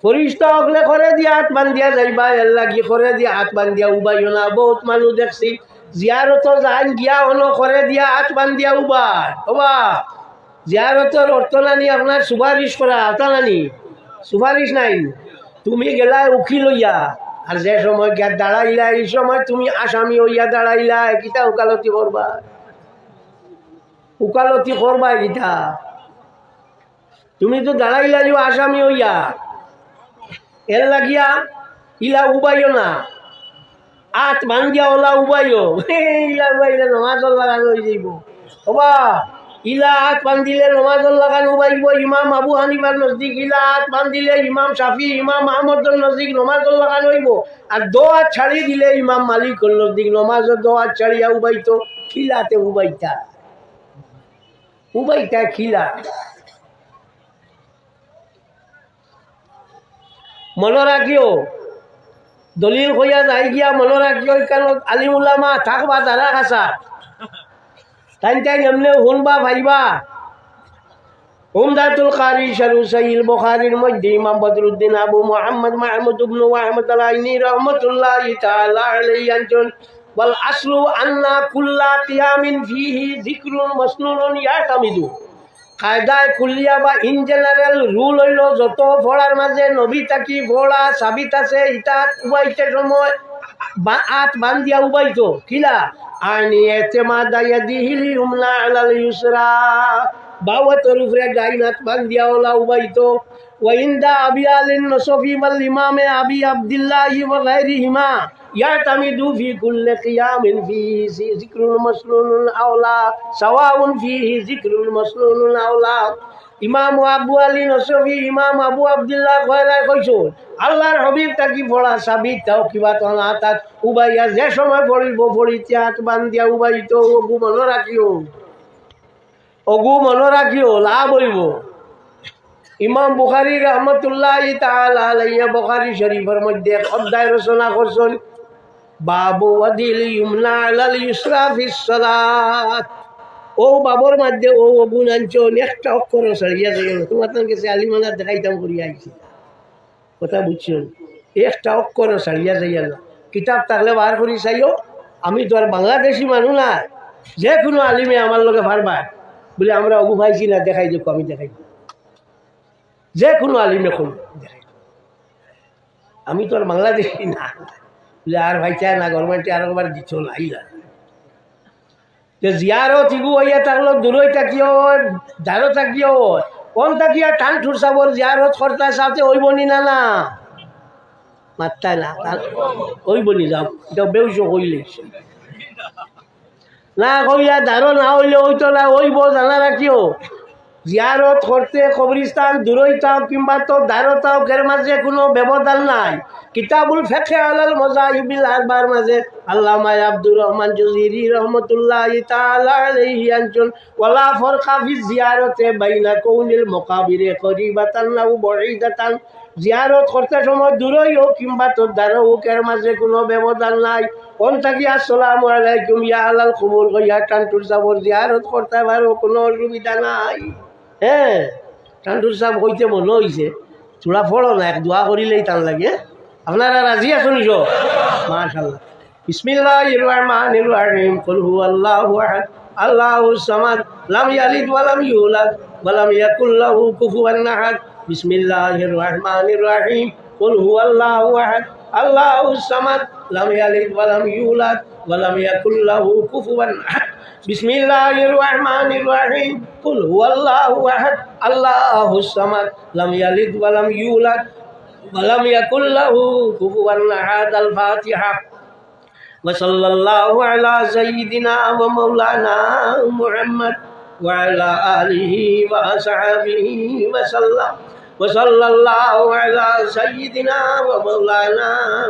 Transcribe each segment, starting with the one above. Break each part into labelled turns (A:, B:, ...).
A: ফরিস্তা হকলে করে দিয়ে হাত বান্ধিয়া যাইবা, এর লাগি করে দিয়ে হাত বান্ধিয়া উবাইও না। বহুত মানুষ দেখছি জিয়ারত যান গিয়া হলো করে দিয়া হাত বান্ধিয়া উবাই। ওবা জিয়ারতর অর্থ নানি আপনার সুপারিশ করা, আতা নানি সুপারিশ নাই। তুমি গেলাই উকিল হইয়া, আর যে সময় গিয়া দাঁড়াইলা এই সময় তুমি আসামি হইয়া দাঁড়াইলা, কিতা উকালতি করবা? উকালতি করবা কিতা? তুমি তো দাঁড়াইলা যে আসামি হইয়া, এর লাগিয়া ইলা উবাইও না, আট বান্ধিয়া ওলা উবাইও। ইলা উবাইলে নমাজর লাগানো হয়ে যাইব। ওবা ইলা হাত বান্ধিলে নমাজর লাগানো উবাইব। ইমাম আবু হানিফার নজদিক ইলা হাত বান্ধিলে ইমাম শাফি, ইমাম আহমদর নজদিক নমাজর লাগানো হইব। আর দোয়া ছাড়ি দিলে ইমাম মালিকর নজদিক নমাজর দোয়া ছাড়িয়া উবাইতো। খিলাতে উবাইতা, উবাইতা খিলা। মনে রাখিও, দলিল কইয়া যাই গিয়া মনে রাখিও, কারণ আলিমুল্লামা থাকবা তারা কাছা তাই তাই এমনি শুনবা ভাইবা। উমদাতুল কারি শারু সহিহ বুখারীর মধ্যে ইমাম বদরুদ্দিন আবু মুহাম্মদ মাহমুদ ইবনে ওয়াহমদ আল-আইনি রাহমাতুল্লাহি তাআলা আলাইহি আনছেন, ওয়াল আসলু আন্না কুল্লা কিয়ামিন ফিহি যিকরুন মাসনুনুন ইয়াতামিদু। কায়দায় কুলিয়া বা ইন জেনারেল রুল হইল যত ফোড়ার মাঝে নবী তাকি ফোড়া সাবিত আছে, ইটা উবাইতে সময় আত বান্ধিয়া উবাইতো কিলা আনি এতেমাদা ইয়াদিহিল ইউমনা আলাল ইউসরা, বাওয়াতের উপরে ডাইন হাত বান্ধিয়া ওলা উবাইতো। ওয়াইন্দা আবি আলিন নসফি ওয়াল ইমামে আবি আব্দুল্লাহি ওয়া গায়রিহিমা ইয়াতামিদু ফি কুল্লি কিয়ামিন ফিহি যিকরুল মাসনুনুন আওলা সাওয়াউন ফিহি যিকরুল মাসনুনুন আওলা। ইমাম আবু আলী নসফি, ইমাম আবু আব্দুল্লাহ কয়রাই কইছুন আল্লাহর হবিব তাকি পড়া সাবিত তাও কিবা তনা তাত উবাইয়া যে সময় পড়িব পড়িতে হাত বান্ধিয়া উবাইতো। অগু মনে রাখিও, অগু মনে রাখিও, লাভ হইব। ইমাম বুখারী রাহমাতুল্লাহি তাআলা আলাইহি বুখারী শরীফের মধ্যে এক অধ্যায় রচনা করছেন, বাবু ওয়াদিল ইউমনা আলাল ইউসরা ফিস সালাত। ও বাবর মধ্যে ও অগুন আনছন একটা অক্ষর সরিয়া যায় না। তোমার কাছে আলিমানা দেখাইতাম করিয়া আইছি, কথা বুঝছেন? একটা অক্ষর সারিয়া যাইয়া না। কিতাব থাকলে বার করি চাইও। আমি তো আর বাংলাদেশি মানুষ না, যে কোনো আলিমে আমার লগে পারবা বলে আমরা অগু পাইছি না দেখাই দেখো, আমি দেখাই যে কোনো আলিমে কোন দেখাই। আমি তো আর বাংলাদেশি না বলে আর ভাই চায় না গভর্নমেন্টে আর একবার দিচ্ছ না। জিয়ারত ইগু হইয়া থাকলো দূরই থাকিও ধারো থাকিও কোন থাকিয়া টান ঠুর সাবর জিয়ারত কর্তা সাথে ওইবনি না না মাত্তায় না ওইবনি যাও, এটা বেউস হইলে না কইয়া ধারো না হইলে ওইতো না ওইব জানা রাখিও। জিয়ারত করতে কবরিস্তান দূরই তাও কিংবা তো ধারো তাও এর মাঝে কোনো ব্যবধান নাই। কিতাবুল ফিকহ আলাল মাযাহিবিল আরবার মাঝে আল্লামা আব্দুর রহমান জুযীরি রাহমাতুল্লাহি তাআলা আলাইহি আনছেন, ওয়ালা ফারকা ফি জিয়ারতে বাইনা কাউনিল মুকাবিরে করিবাতান আও বাঈদাতান। জিয়ারত করতে সময় দূরই হোক কিংবা তো ধারো হোক এর মাঝে কোনো ব্যবধান নাই। কোন থাকি আসসালামু আলাইকুম ইয়া আলাল কুবুর কইয়া টানটুর সাবর জিয়ারত করতে পারো, কোনো অসুবিধা নাই। হ্যাঁ, টানটুর সাহেব কইতে মনে হয়েছে তোরা ফলো না, এক দোয়া করিলেই টান লাগে। আপনারা রাজি আছেন? মাশাআল্লাহ। বিসমিল্লাহির রহমানির রহিম। কুল হুয়াল্লাহু আহাদ আল্লাহুস সামাদ লাম ইয়ালিদ ওয়া লাম ইউলাদ ওয়া লাম ইয়াকুল লাহু কুফুয়ান আহাদ। বিসমিল্লাহির রহমানির রহিম। কুল হুয়াল্লাহু আহাদ আল্লাহুস সামাদ লাম ইয়ালিদ ওয়া লাম ইউলাদ ওয়া লাম ইয়াকুল লাহু কুফুয়ান আহাদ। বিসমিল্লাহির রহমানির রহিম। কুল হুয়াল্লাহু আহাদ আল্লাহুস সামাদ লাম ইয়ালিদ ওয়া লাম ইউলাদ ওয়া লাম ইয়াকুল লাহু কুফুয়ান আহাদ। আল ফাতিহা। ওয়া সাল্লাল্লাহু আলা সাইয়্যিদিনা ওয়া মাওলানা মুহাম্মদ ওয়া আলা আলিহি ওয়া আসহাবিহি ওয়া সাল্লাম। ওয়া সাল্লাল্লাহু আলা সাইয়্যিদিনা ওয়া মাওলানা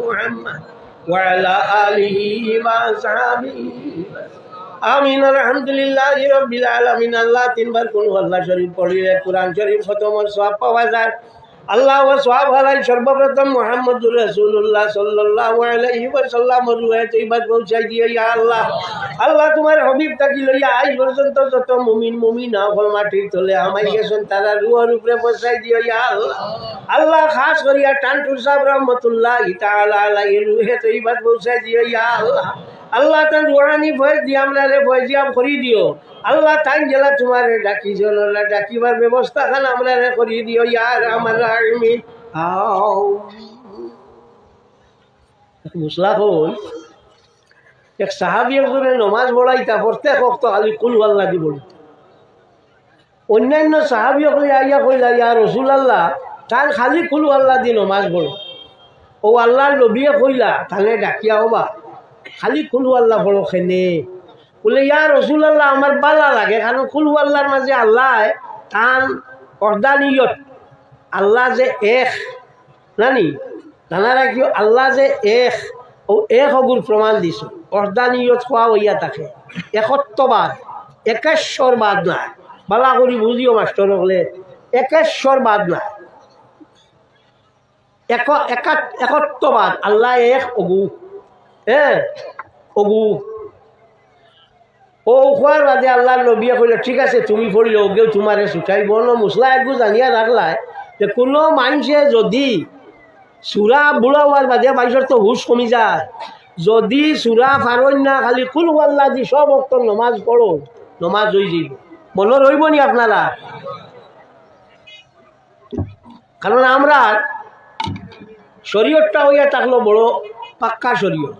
A: মুহাম্মদ ওয়া আলা আলিহি ওয়া আসহাবিহি। আমিন। আলহামদুলিল্লাহি রাব্বিল আলামিন। আল্লাহ তিনবার কোন আল্লাহ শরীফ পড়িলে কোরআন শরীফ খতমের সওয়াব পাওয়া যায়। আল্লাহ ও সওয়াব হালাই সর্বপ্রথম মুহাম্মদুর রাসূলুল্লাহ সাল্লাল্লাহু আলাইহি ওয়াসাল্লাম রুহে তৈয়বা পৌঁছাই দিও ইয়া আল্লাহ। আল্লাহ তোমার হাবিব তাকি লইয়া আজ পর্যন্ত যত মুমিন মুমিনা হল মাটির তলে আমাই গেছেন তারা রুহের উপরে পৌঁছাই দিও ইয়া আল্লাহ। আল্লাহ খাস করিয়া টানটুর সাহেব রহমতুল্লাহি তাআলা আলাইহি রুহে তৈয়বা পৌঁছাই দিও ইয়া আল্লাহ। আল্লাহ তার রুহানি ফয়েজ দিয়ে আমরা ফয়েজিয়াব করি দিও আল্লাহ। তাই জেলা তোমার ডাকি জনরা ডাকিবার ব্যবস্থা খান আমরা করি দিও ইয়ার আমার আমিন। মুসলা হল এক সাহাবি একজনে নমাজ পড়াইতা প্রত্যেক ওয়াক্ত খালি কুল আল্লাহ দি বলিত। অন্যান্য সাহাবি হলে আইয়া কইলা ইয়া রাসূলুল্লাহ তার খালি কুল আল্লাহ দি নমাজ পড়ো। ও আল্লাহর নবীয়ে কইলা তাহলে ডাকিয়া হবা খালি কুল আল্লাহ পড়ো খেনে। বলে ইয়া রাসূলুল্লাহ আমার বালা লাগে কারণ কুল আল্লাহর মাঝে আল্লাহ তান অর্দানিয়ত আল্লাহ যে এক নানি জানা রাখিও আল্লাহ যে এক ও এক হগুর প্রমাণ দিছ অর্দানিয়ত খোয়া হইয়া থাকে একত্ববাদ একেশ্বরবাদ নাই। বালা করি বুঝিও মাস্টার হলে একেশ্বরবাদ নাই একত্ববাদ আল্লাহ এক অগু হ্যাঁ অগু ও খোয়ার বাদে আল্লাহর নবী কইল ঠিক আছে তুমি পড়িলে ওকেও তোমারে ছুটাইব ন। মুসলা একটু জানিয়া রাখলায় যে কোনো মানুষে যদি চূড়া বুড়া হওয়ার বাদে মানুষের তো হুশ কমি যায়। যদি চূড়া ফারণ না খালি কুল আল্লাহ দি সব অক্ত নমাজ পড়ো নমাজ হয়ে যাইব। মনে রইব নি আপনারা? কারণ আমরা শরীয়তটা হইয়া থাকলো বড় পাক্কা শরীয়ত।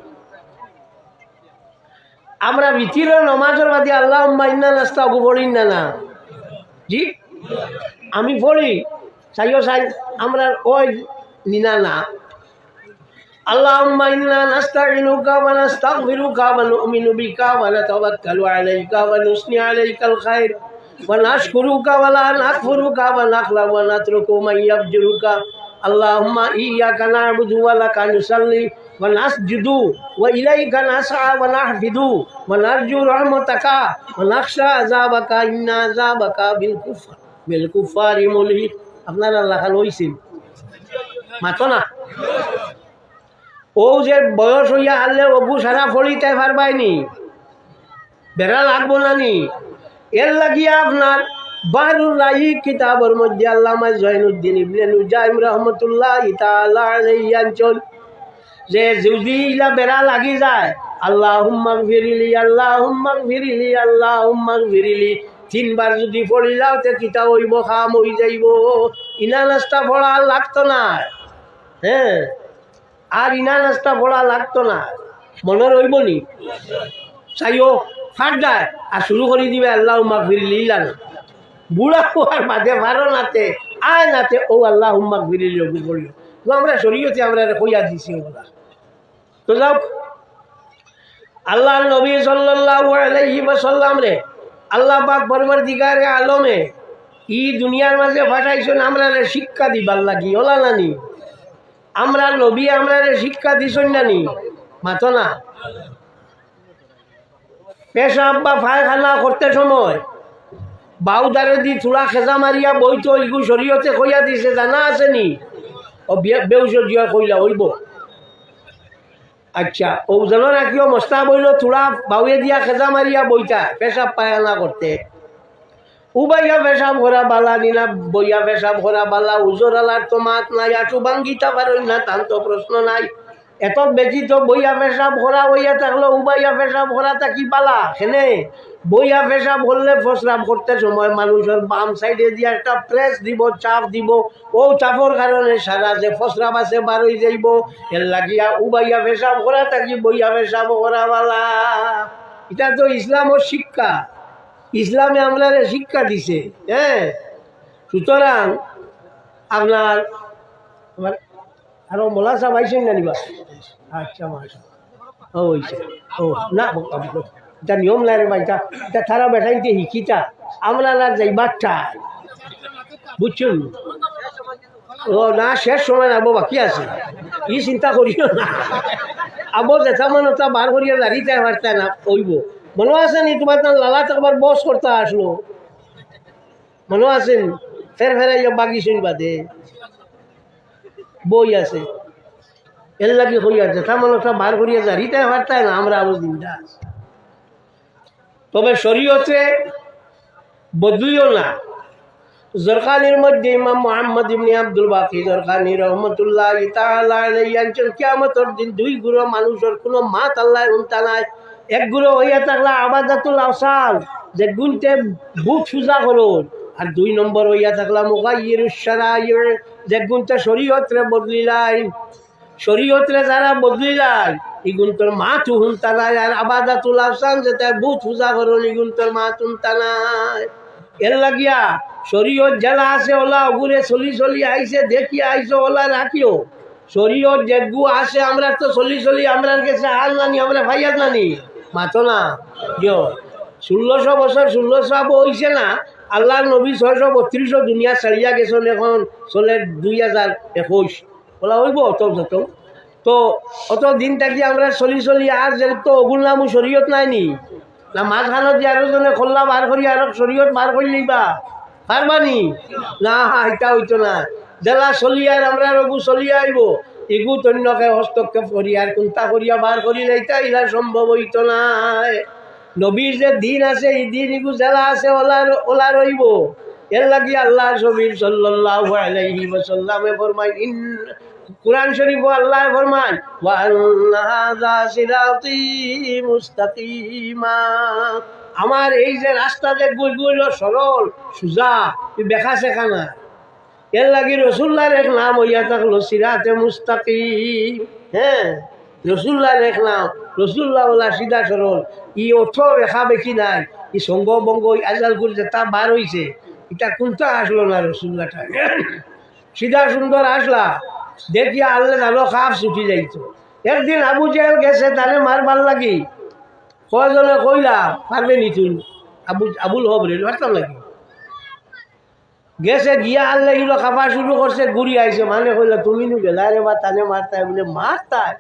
A: আমরা ভিতরের নমাজের বাদে আল্লাহুম্মা ইন্না নাস্তাগফিরুকা পড়ি না না জি আমি পড়ি চাইও চাই আমরা ওই নিনা না আল্লাহুম্মা ইন্না নাস্তাঈনুকা ওয়া নাস্তাগফিরুকা ওয়া নু'মিনু বিকা ওয়া নাতাওয়াক্কালু আলাইকা ওয়া নুসনি আলাইকাল খায়র ওয়া নাশকুরুকা ওয়া লা নাকফুরুকা ওয়া নাখলাউ ওয়া নাতরুকু মান ইয়াফজুরুকা আল্লাহুম্মা ইয়্যাকা না'বুদু ওয়া লাকা নুসাল্লি ওয়া নাসজুদু ওয়া ইলাইকা নাসআ ওয়া নাহফিদু ওয়া নারজু রাহমাতাকা ওয়া নাখশা আযাবাকা ইন্না আযাবাকা বিল কুফারি মুলহিক। আপনারা লেখা লইছেন মাতো না ও যে বয়স হইয়া হারলে অবু সারা ফলিতে পারবাইনি বেড়া লাগবো না নি। এর লাগিয়া আপনার বাহরুর রাহি কিতাবের মধ্যে আল্লামা জয়নুদ্দিন ইবনে নুজাইম রহমতুল্লাহি তাআলা আলাইহি আনছেন যে যদি ইলা বেড়া লাগি যায় আল্লাহুম্মা গফিরলি আল্লাহুম্মা গফিরলি আল্লাহুম্মা গফিরলি তিনবার যদি পড়িলাও তে কিতা হইব খাম হই যাইব। ইনা নাস্তা পড়া লাগতো না হ্যাঁ আর ইনা নাস্তা পড়া লাগতো না মনে রইব নি চাইও ফাট যায় আর শুরু করে দিবে আল্লাহুম্মা গফিরলি ইলা বুড়া হওয়ার বাদে ভালো নাতে আয় নাতে ও আল্লাহুম্মা গফিরলি ওগু পড়িও। তো আমরা শরীয়তে আমরা কইয়া দিছি ওগুলা। তো যাও আল্লাহ নবী সাল্লাল্লাহু আলাইহি ওয়াসাল্লাম রে আল্লাহ পাক পরবর্তীকারে আলমে ই দুনিয়ার মাঝে পাঠাইছেন আমরা শিক্ষা দিবার লাগি ওলা নানি। আমরা নবী আমরা শিক্ষা দিছেন নানি মাতো না। পেশাব বা পায়খানা করতে সময় বাউদারে দি থোড়া খেজা মারিয়া বইতো ওইগু শরীয়তে কইয়া দিছে জানা আছে নি? ও বেউসিয়া কইলা হইব আচ্ছা ও জানো না কিও মস্তা বইল থোড়া বাউয়ে দিয়া খেজা মারিয়া বইতা পেশাব পায়খানা করতে উবাইয়া পেশাব করা বালা নিনা বইয়া পেশাব করা বালা উজোরালার তো মাত নাই আটু ভাঙ্গিতা পারেন না তান তো প্রশ্ন নাই। এত বেশি তো বইয়া পেশাব করা হইয়া থাকলো উবাইয়া পেশাব করাটা কি পালা সেনে বইয়া পেশাব করলে প্রস্রাব করতে সময় মানুষের বাম সাইডে দিয়ে একটা প্রেস দিব চাপ দিব ও চাপর কারণে সারা যে প্রস্রাব আছে বার হয়ে যাইব। এর লাগিয়া উবাইয়া পেশাব করাটা কি বইয়া পেশাব করা বালা এটা তো ইসলামের শিক্ষা। ইসলামে আমরা শিক্ষা দিছে হ্যাঁ। সুতরাং আপনার আমার আরো মোলা সাহেব আইসেন না নিবা আচ্ছা মাসা ও হইছে ও না এটা নিয়ম নাই রে ভাই এটা তারা বেঠাইতে শিখিতা আমরা না যাইবারটা বুঝছেন। ও না শেষ সময় আবো বাকি আছে ই চিন্তা করিও না আবো যেটা মানুষটা বার করিয়া দাঁড়িয়ে পারতা না কইব। মনে আছে নি তোমার লালা একবার বস করতে আসলো মনে আছেন ফের ফেরাইয়া বাগি শুনবা দে বই আছে এর লাগে হইয়া যেটা মানুষটা বার করিয়া যা রিতে পারতায় না আমরা আবু দিনটা। তবে শরীয়তে বদলিও না। জরখানির মধ্যে ইমাম মুহাম্মদ ইবনে আব্দুল বাকি জরখানি রহমতুল্লাহ তাআলা আলাইহি আনছেন কিয়ামতের দিন দুই গুরু মানুষের কোনো মাত আল্লাহর উনতা নাই। এক গুরু হইয়া থাকলা আবাদাতুল আসাল যে গুনতে বুক সুজা করুন, আর দুই নম্বর হইয়া থাকলা মুগাইয়িরুশ শারাইয় যে গুনতে শরীয়তরে বদলিলাই। শরীয়তরে যারা বদলিলাই ইগুন তোর মাত হুনতা নাই, আর আবাদাতুল আসাল যেটা বুক সুজা করুন ইগুন তোর মাত হুনতা নাই। এর লাগিয়া শরীয়ত জেলা আছে ওলা ওগুলো চলি চলি আইসে দেখি আইসো ওলা রাখিও। শরীয়ত যেগু আসে আমরা তো চলি চলি আমরা কাছে হাল নানি আমরা ভাইয়াত নানি মাতো না জিও। 1600 বছর 1600 হইছে না, আল্লাহ নবী 632 দুনিয়া ছাড়িয়া গেছেন, এখন চলে 2021 বলা হইব অত যত তো অত দিন থাকি আমরা চলি চলি আর যে তো ওগুল নামও শরীয়ত নাইনি না। মাঝখানত যে আরো জনে খোল্লা বার করি আর শরীয়ত বার করি লইবা পারবানি না, এটা হইতো না। জেলা চলিয়ার আমরা রঘু চলিয়া আইব এগু তন্যকে হস্তক্ষেপ করি আর কোনটা করিয়া বার করি এইটা ইলা সম্ভব হইতো না। নবীর যে দিন আছে এই দিন এগু জেলা আছে ওলা রইব। এর লাগি আল্লাহ নবী সাল্লাল্লাহু আলাইহি ওয়াসাল্লামে ফরমায় কুরআন শরীফ আল্লাহ ফরমান ওয়া আন্না হাযা সিরাতি মুস্তাকিমা, আমার এই যে রাস্তা যে গুইল সরল সুজা দেখা শেখা না। এর লাগি রসুল্লাহর এক নাম হইয়া থাকলো সিরাতে মুস্তাকিম। হ্যাঁ, রসুল্লাহর এক নাম রসুল্লাহ বলা সিধা সরল। ই অর্থ রেখা বেশি নাই, ই সঙ্গ বঙ্গ আজালপুর যেটা বার হইছে এটা কোনটা আসলো না রসুল্লাহটা সিধা সুন্দর আসলা দেখিয়া আল্লাহ আলো খাপ ছুটি যাইতো। একদিন আবু জেহেল গেছে তারে মারবার লাগি কয়জনে কইলা পারবে নি তুই আবুল হবরে পারতাম লাগি গেছে গিয়া আল্লাহ ইলো খাপা শুরু করছে ঘুরি আইছে মানে কইলা তুমি নু গেলা রে বা তানে মারতায় বলে মারতায়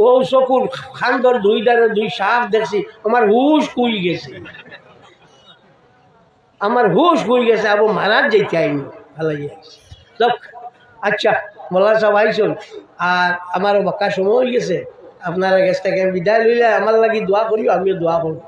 A: ও চকুর খান্দর দুই সাপ দেখছি আমার হুশ কুই গেছে, আমার হুশ কুই গেছে আবু মারার যেতে আইনি ভালো যাক। আচ্ছা মোল্লা সাহেব আইসুন আর আমারও বাক্কা সময় হয়ে গেছে, আপনারা গেছটাকে বিদায় লইলে আমার লাগি দোয়া করিও আমিও দোয়া করব।